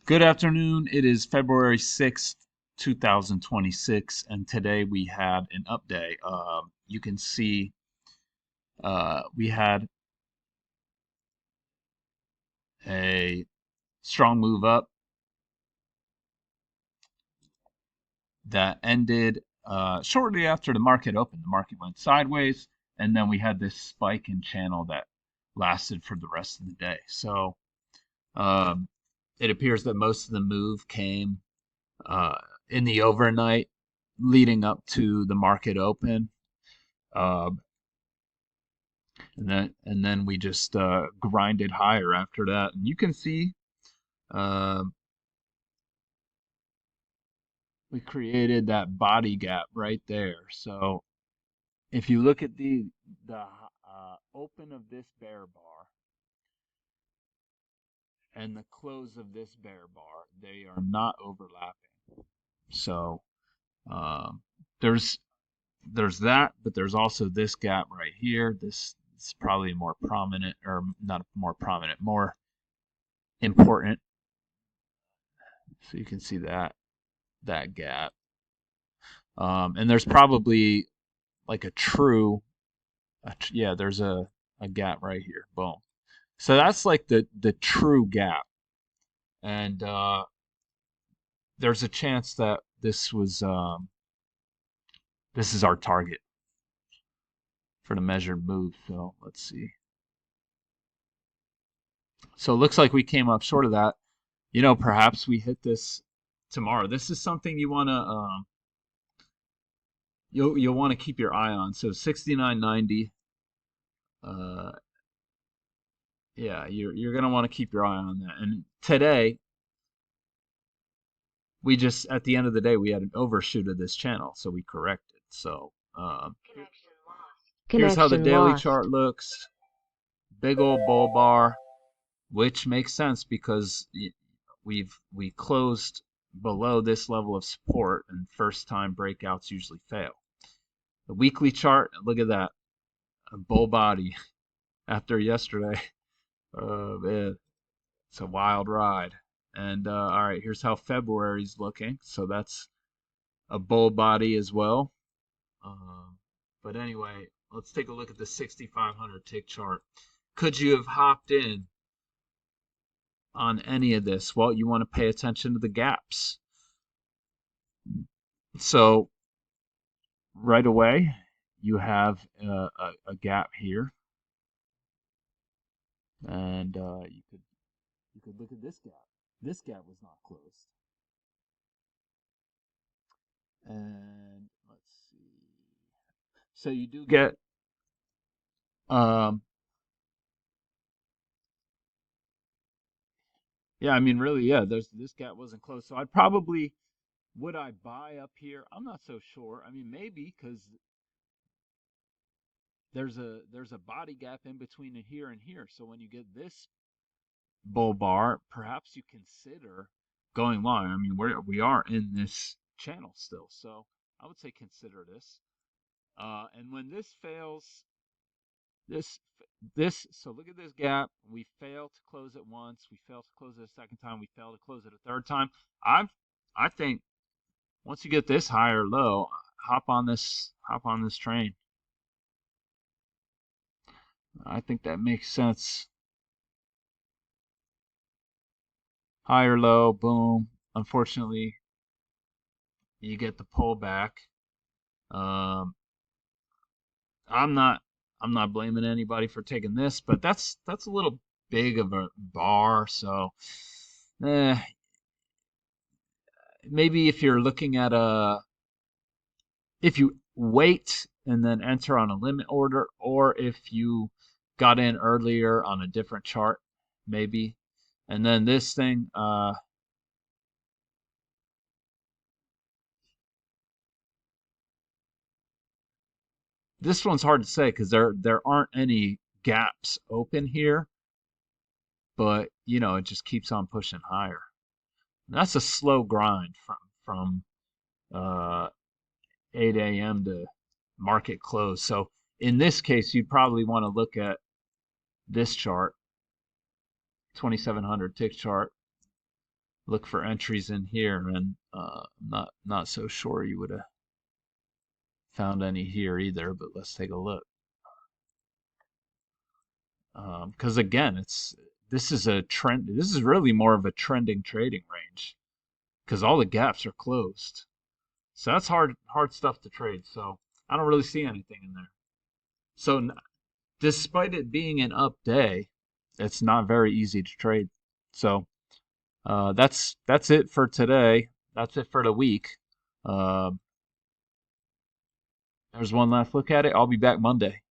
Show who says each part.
Speaker 1: Good afternoon. It is February 6th, 2026, and today we had an update. You can see we had a strong move up that ended shortly after the market opened. The market went sideways, and then we had this spike in channel that lasted for the rest of the day. So um, it appears that most of the move came uh, in the overnight leading up to the market open. Uh, and then we just grinded higher after that. And you can see uh, we created that body gap right there. So if you look at the open of this bear bar and the close of this bear bar, they are not overlapping. So um, there's there's that, but there's also this gap right here. This is probably more prominent, or not more prominent, more important. So you can see that gap. And there's probably like yeah, there's a gap right here. Boom. So that's like the true gap. And there's a chance that this is our target for the measured move. So let's see. So it looks like we came up short of that. Perhaps we hit this tomorrow. This is something you'll want to keep your eye on. So 69.90. Uh, yeah, you're gonna want to keep your eye on that. And today, we just at the end of the day we had an overshoot of this channel, so we corrected. So here's how the
Speaker 2: Connection
Speaker 1: daily
Speaker 2: lost.
Speaker 1: chart looks. Big old bull bar, which makes sense because we closed below this level of support, and first time breakouts usually fail. The weekly chart, look at that, a bull body after yesterday. Man, it's a wild ride. And all right, here's how February's looking. So that's a bull body as well. But anyway, let's take a look at the 6,500 tick chart. Could you have hopped in on any of this? Well, you want to pay attention to the gaps. So right away, you have a gap here, and you could look at this gap. This gap was not closed. And let's see. So you do get um, yeah, I mean, really, yeah, this gap wasn't closed. So would I buy up here? I'm not so sure. I mean, maybe because there's a body gap in between here and here. So when you get this bull bar, perhaps you consider going long. I mean, we are in this channel still, so I would say consider this. And when this fails, this so look at this gap. We fail to close it once. We fail to close it a second time. We fail to close it a third time. I think once you get this high or low, hop on this train. I think that makes sense. High or low, boom. Unfortunately, you get the pullback. Um, I'm not I'm not blaming anybody for taking this, but that's a little big of a bar. So, eh, maybe if you're looking at if you wait and then enter on a limit order, or if you got in earlier on a different chart, maybe. And then this thing, this one's hard to say because there aren't any gaps open here, but it just keeps on pushing higher. And that's a slow grind from uh, 8 a.m. to market close. So in this case, you'd probably want to look at this chart, 2700 tick chart. look for entries in here, and not so sure you would have found any here either. But let's take a look. Because again, this is a trend. This is really more of a trending trading range because all the gaps are closed. So that's hard stuff to trade. So I don't really see anything in there. So despite it being an up day, it's not very easy to trade. So that's it for today. That's it for the week. Uh, there's one last look at it. I'll be back Monday.